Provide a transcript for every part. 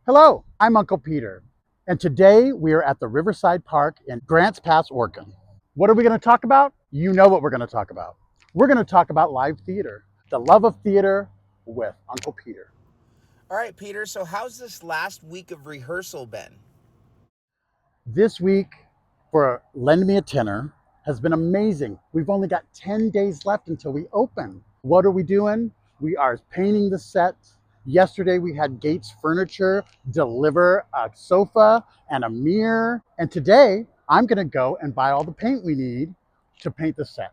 Hello, I'm Uncle Peter, and today we are at the Riverside Park in Grants Pass, Oregon. What are we going to talk about? You know what we're going to talk about. We're going to talk about live theater, the love of theater with Uncle Peter. All right, Peter. So, how's this last week of rehearsal been? This week for Lend Me a Tenor has been amazing. We've only got 10 days left until we open. What are we doing? We are painting the set. Yesterday we had Gates Furniture deliver a sofa and a mirror. And today I'm going to go and buy all the paint we need to paint the set.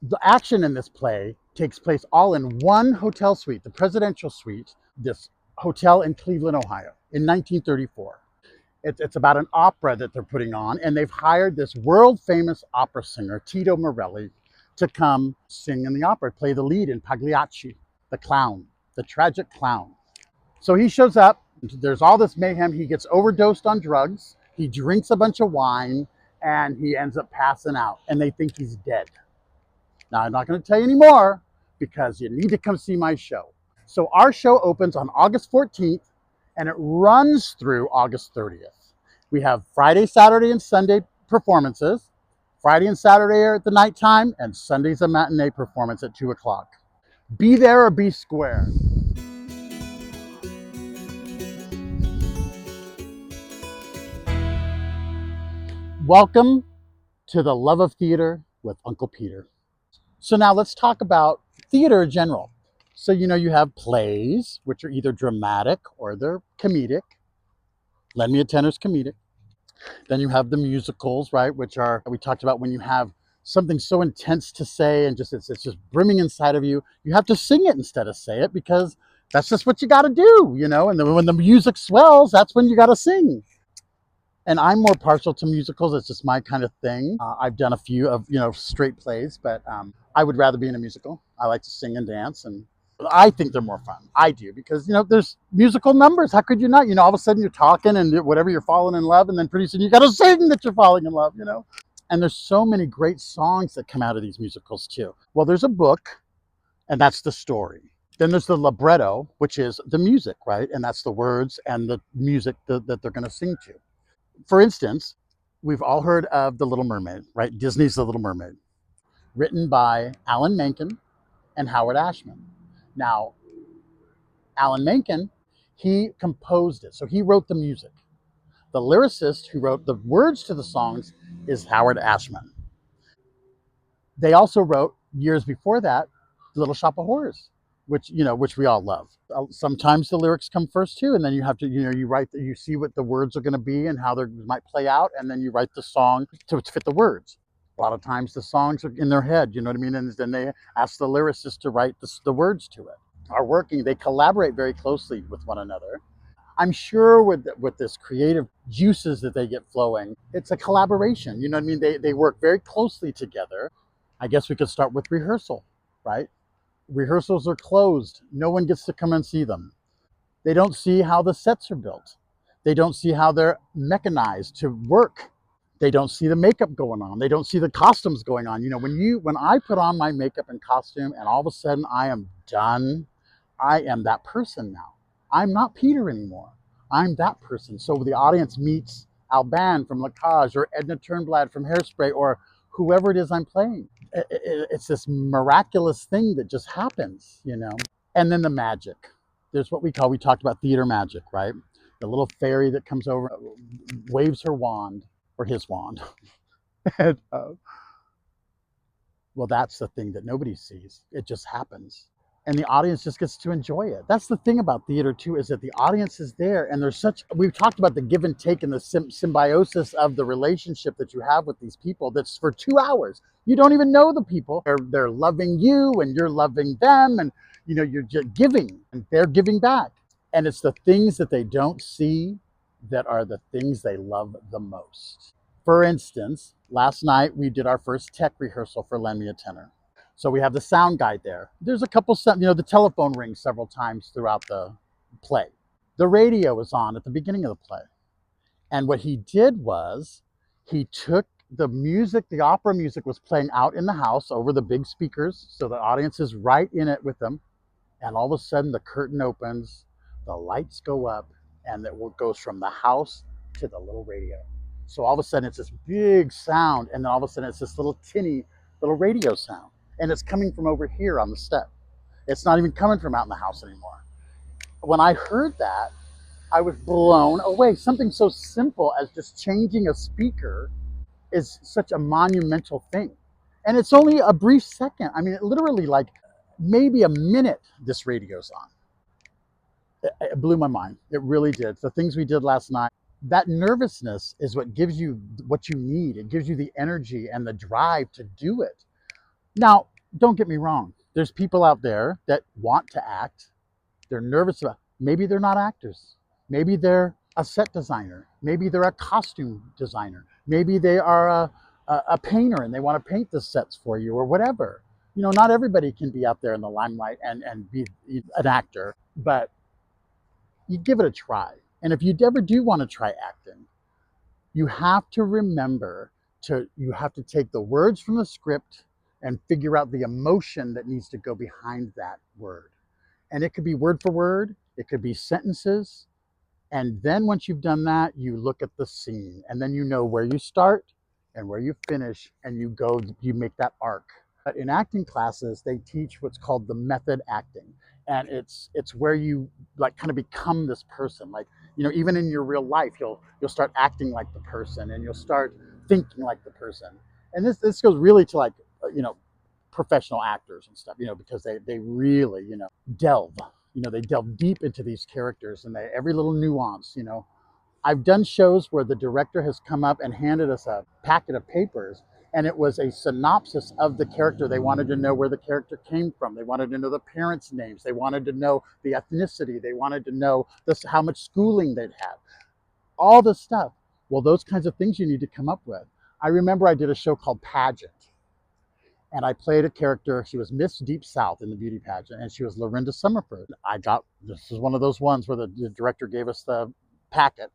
The action in this play takes place all in one hotel suite, the Presidential Suite, this hotel in Cleveland, Ohio, in 1934. It's about an opera that they're putting on, and they've hired this world famous opera singer, Tito Morelli, to come sing in the opera, play the lead in Pagliacci, the clown, the tragic clown. So he shows up, there's all this mayhem. He gets overdosed on drugs, he drinks a bunch of wine, and he ends up passing out, and they think he's dead. Now, I'm not going to tell you any more because you need to come see my show. So, our show opens on August 14th and it runs through August 30th. We have Friday, Saturday, and Sunday performances. Friday and Saturday are at the nighttime, and Sunday's a matinee performance at 2 o'clock. Be there or be square. Welcome to the Love of Theater with Uncle Peter. So now let's talk about theater in general. So you have plays, which are either dramatic or they're comedic. Lend Me a Tenor's comedic. Then you have the musicals, right, which are we talked about when you have something so intense to say and it's just brimming inside of you. You have to sing it instead of say it because that's just what you got to do. And then when the music swells, that's when you got to sing. And I'm more partial to musicals. It's just my kind of thing. I've done a few of straight plays, but I would rather be in a musical. I like to sing and dance, and I think they're more fun. I do because there's musical numbers. How could you not? All of a sudden you're talking and whatever, you're falling in love, and then pretty soon you got to sing that you're falling in love. And there's so many great songs that come out of these musicals too. Well, there's a book, and that's the story. Then there's the libretto, which is the music, right? And that's the words and the music that they're going to sing to. For instance, we've all heard of The Little Mermaid, right? Disney's The Little Mermaid, written by Alan Menken and Howard Ashman. Now, Alan Menken, he composed it, so he wrote the music. The lyricist who wrote the words to the songs is Howard Ashman. They also wrote years before that Little Shop of Horrors, which we all love. Sometimes the lyrics come first too, and then you have to you write, you see what the words are going to be and how they might play out, and then you write the song to fit the words. A lot of times the songs are in their head, you know what I mean, and then they ask the lyricist to write the words to it. Are working, they collaborate very closely with one another. I'm sure with this creative juices that they get flowing, it's a collaboration. You know what I mean? They work very closely together. I guess we could start with rehearsal, right? Rehearsals are closed. No one gets to come and see them. They don't see how the sets are built. They don't see how they're mechanized to work. They don't see the makeup going on. They don't see the costumes going on. When I put on my makeup and costume and all of a sudden I am done, I am that person now. I'm not Peter anymore. I'm that person. So the audience meets Alban from La Cage or Edna Turnblad from Hairspray or whoever it is I'm playing. It's this miraculous thing that just happens. And then the magic. There's what we talked about theater magic, right? The little fairy that comes over, waves her wand, or his wand. and, well, that's the thing that nobody sees. It just happens. And the audience just gets to enjoy it. That's the thing about theater too, is that the audience is there, and we've talked about the give and take and the symbiosis of the relationship that you have with these people. That's for 2 hours. You don't even know the people. They're loving you and you're loving them, and you're just giving and they're giving back. And it's the things that they don't see that are the things they love the most. For instance, last night we did our first tech rehearsal for Lend Me a Tenor. So we have the sound guy there. There's a couple, the telephone rings several times throughout the play. The radio is on at the beginning of the play. And what he did was he took the music, the opera music was playing out in the house over the big speakers. So the audience is right in it with them. And all of a sudden the curtain opens, the lights go up, and that goes from the house to the little radio. So all of a sudden it's this big sound, and then all of a sudden it's this little tinny little radio sound, and it's coming from over here on the step. It's not even coming from out in the house anymore. When I heard that, I was blown away. Something so simple as just changing a speaker is such a monumental thing. And it's only a brief second. I mean, it literally, like maybe a minute, this radio's on. It blew my mind. It really did. The things we did last night, that nervousness is what gives you what you need. It gives you the energy and the drive to do it. Now, don't get me wrong. There's people out there that want to act. They're nervous about, maybe they're not actors. Maybe they're a set designer. Maybe they're a costume designer. Maybe they are a painter and they want to paint the sets for you or whatever. You know, not everybody can be out there in the limelight and be an actor, but you give it a try. And if you ever do want to try acting, you have to remember you have to take the words from the script and figure out the emotion that needs to go behind that word. And it could be word for word, it could be sentences. And then once you've done that, you look at the scene, and then you know where you start and where you finish, and you make that arc. But in acting classes, they teach what's called the method acting. And it's where you like kind of become this person. Like, you know, even in your real life, you'll start acting like the person, and you'll start thinking like the person. And this goes really to like, you know, professional actors and stuff, you know, because they really, you know, delve, you know, they delve deep into these characters, and every little nuance, you know. I've done shows where the director has come up and handed us a packet of papers, and it was a synopsis of the character. They wanted to know where the character came from. They wanted to know the parents' names. They wanted to know the ethnicity. They wanted to know how much schooling they'd had. All this stuff. Well, those kinds of things you need to come up with. I remember I did a show called Pageant, and I played a character. She was Miss Deep South in the beauty pageant, and she was Lorinda Summerford. This is one of those ones where the director gave us the packet.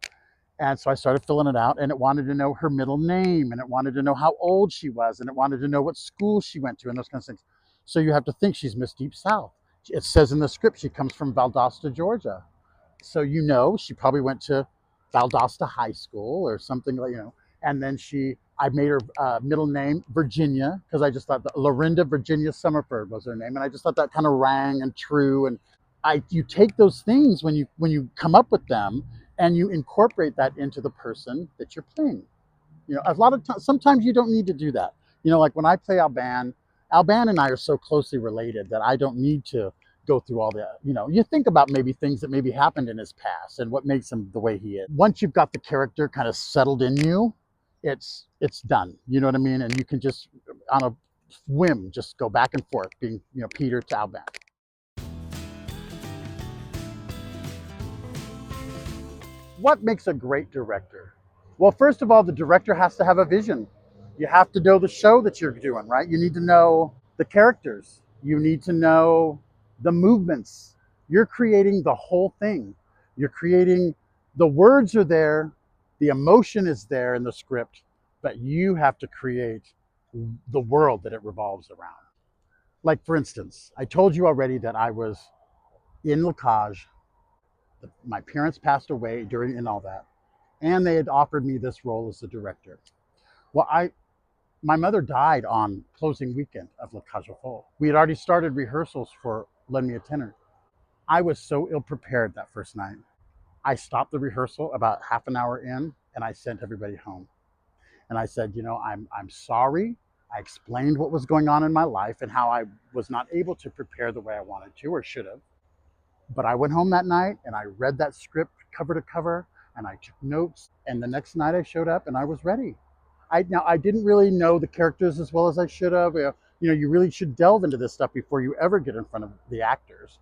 And so I started filling it out, and it wanted to know her middle name, and it wanted to know how old she was, and it wanted to know what school she went to, and those kinds of things. So you have to think she's Miss Deep South. It says in the script she comes from Valdosta, Georgia. So you know she probably went to Valdosta High School or something like, you know. And then I made her middle name Virginia, because I just thought that Lorinda Virginia Summerford was her name, and I just thought that kind of rang and true. And you take those things when you come up with them, and you incorporate that into the person that you're playing. You know, a lot of times, sometimes you don't need to do that. You know, like when I play Alban and I are so closely related that I don't need to go through all the, you know, you think about maybe things that maybe happened in his past and what makes him the way he is. Once you've got the character kind of settled in you, it's done. You know what I mean? And you can just, on a whim, just go back and forth, being, you know, Peter to Alban. What makes a great director? Well, first of all, the director has to have a vision. You have to know the show that you're doing, right? You need to know the characters. You need to know the movements. You're creating the whole thing. You're creating, the words are there, the emotion is there in the script, but you have to create the world that it revolves around. Like, for instance, I told you already that I was in Lacage. My parents passed away during and all that, and they had offered me this role as the director. Well, my mother died on closing weekend of La Cage aux Folles. We had already started rehearsals for Lend Me a Tenor. I was so ill prepared that first night. I stopped the rehearsal about half an hour in, and I sent everybody home. And I said, you know, I'm sorry. I explained what was going on in my life and how I was not able to prepare the way I wanted to or should have. But I went home that night and I read that script cover to cover, and I took notes. And the next night I showed up and I was ready. Now I didn't really know the characters as well as I should have. You know, you really should delve into this stuff before you ever get in front of the actors.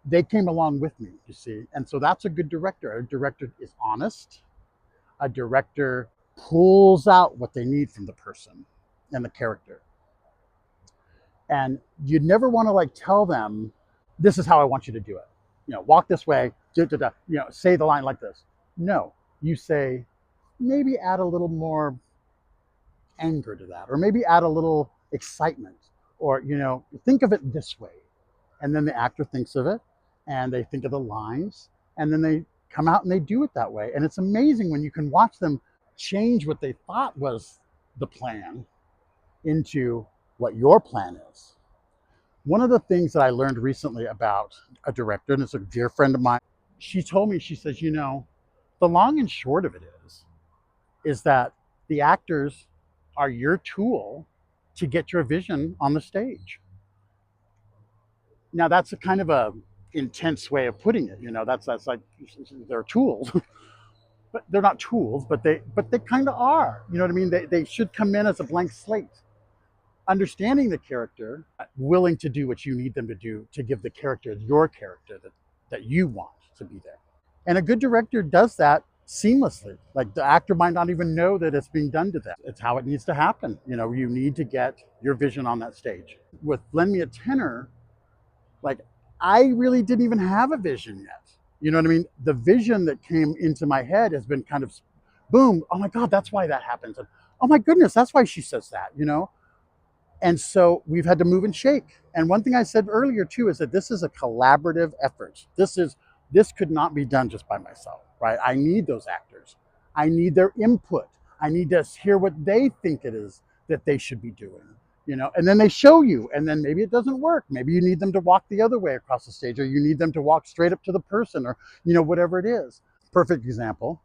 They came along with me, you see. And so that's a good director. A director is honest. A director pulls out what they need from the person and the character. And you'd never want to like tell them, this is how I want you to do it. You know, walk this way, you know, say the line like this. No, you say, maybe add a little more anger to that, or maybe add a little excitement, or, you know, think of it this way. And then the actor thinks of it, and they think of the lines, and then they come out and they do it that way. And it's amazing when you can watch them change what they thought was the plan into what your plan is. One of the things that I learned recently about a director, and it's a dear friend of mine, she told me, she says, the long and short of it is that the actors are your tool to get your vision on the stage. Now that's a kind of a intense way of putting it. That's like they're tools, but they're not tools, but they kind of are. You know what I mean? They should come in as a blank slate, understanding the character, willing to do what you need them to do to give the character your character that you want to be there. And a good director does that seamlessly. Like the actor might not even know that it's being done to them. It's how it needs to happen. You need to get your vision on that stage. With Lend Me a Tenor, like I really didn't even have a vision yet. You know what I mean? The vision that came into my head has been kind of boom, oh my God, that's why that happens. And, oh my goodness, that's why she says that. And so we've had to move and shake. And one thing I said earlier too is that this is a collaborative effort. This could not be done just by myself, right? I need those actors. I need their input. I need to hear what they think it is that they should be doing. And then they show you, and then maybe it doesn't work. Maybe you need them to walk the other way across the stage, or you need them to walk straight up to the person, or whatever it is. Perfect example.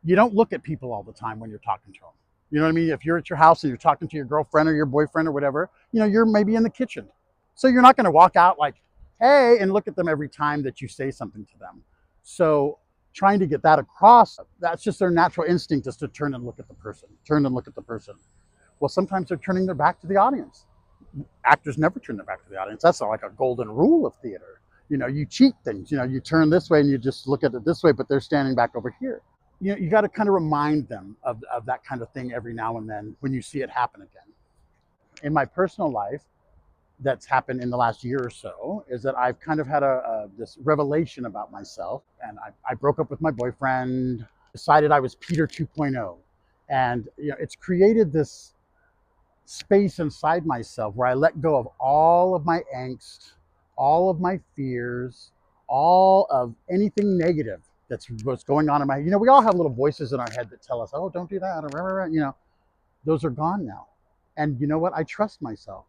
You don't look at people all the time when you're talking to them. You know what I mean? If you're at your house and you're talking to your girlfriend or your boyfriend or whatever, you're maybe in the kitchen. So you're not going to walk out like, hey, and look at them every time that you say something to them. So trying to get that across, that's just their natural instinct, is to turn and look at the person, Well, sometimes they're turning their back to the audience. Actors never turn their back to the audience. That's like a golden rule of theater. You cheat things. You turn this way and you just look at it this way, but they're standing back over here. You got to kind of remind them of that kind of thing every now and then when you see it happen again. In my personal life, that's happened in the last year or so, is that I've kind of had this revelation about myself. And I broke up with my boyfriend, decided I was Peter 2.0. And it's created this space inside myself where I let go of all of my angst, all of my fears, all of anything negative that's what's going on in my, we all have little voices in our head that tell us, oh, don't do that, or those are gone now. And you know what? I trust myself.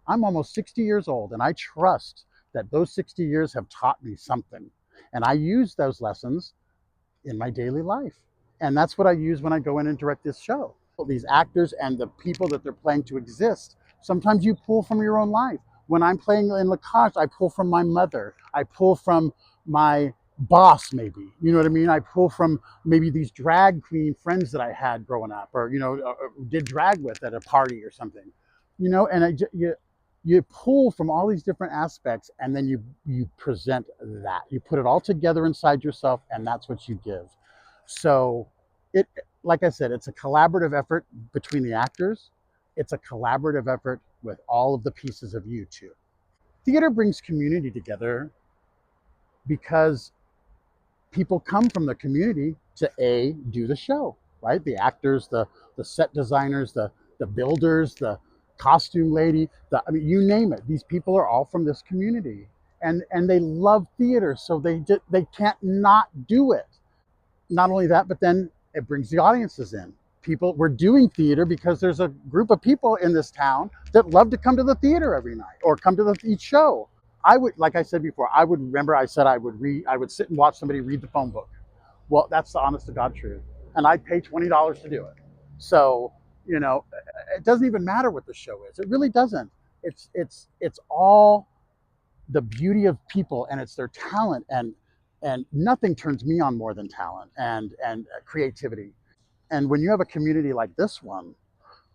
I'm almost 60 years old, and I trust that those 60 years have taught me something. And I use those lessons in my daily life. And that's what I use when I go in and direct this show. These actors and the people that they're playing to exist. Sometimes you pull from your own life. When I'm playing in Lacoste, I pull from my mother. I pull from my boss, maybe. You know what I mean? I pull from maybe these drag queen friends that I had growing up, or did drag with at a party or something. And you pull from all these different aspects, and then you present that. You put it all together inside yourself, and that's what you give. So it, like I said, it's a collaborative effort between the actors. It's a collaborative effort with all of the pieces of you too. Theater brings community together because people come from the community to do the show, right? The actors, the set designers, the builders, the costume lady, you name it. These people are all from this community, and they love theater, so they can't not do it. Not only that, but then it brings the audiences in. We're doing theater because there's a group of people in this town that love to come to the theater every night or come to each show. I would, like I said before, I would sit and watch somebody read the phone book. Well, that's the honest to God truth. And I'd pay $20 to do it. So, it doesn't even matter what the show is. It really doesn't. It's all the beauty of people, and it's their talent, and nothing turns me on more than talent and creativity. And when you have a community like this one,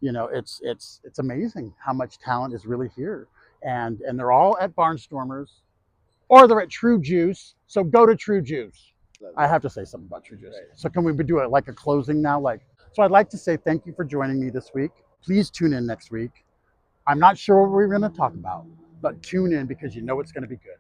it's amazing how much talent is really here. And they're all at Barnstormers, or they're at True Juice. So go to True Juice. I have to say something about True Juice. So can we do it like a closing now? So I'd like to say thank you for joining me this week. Please tune in next week. I'm not sure what we're going to talk about, but tune in because it's going to be good.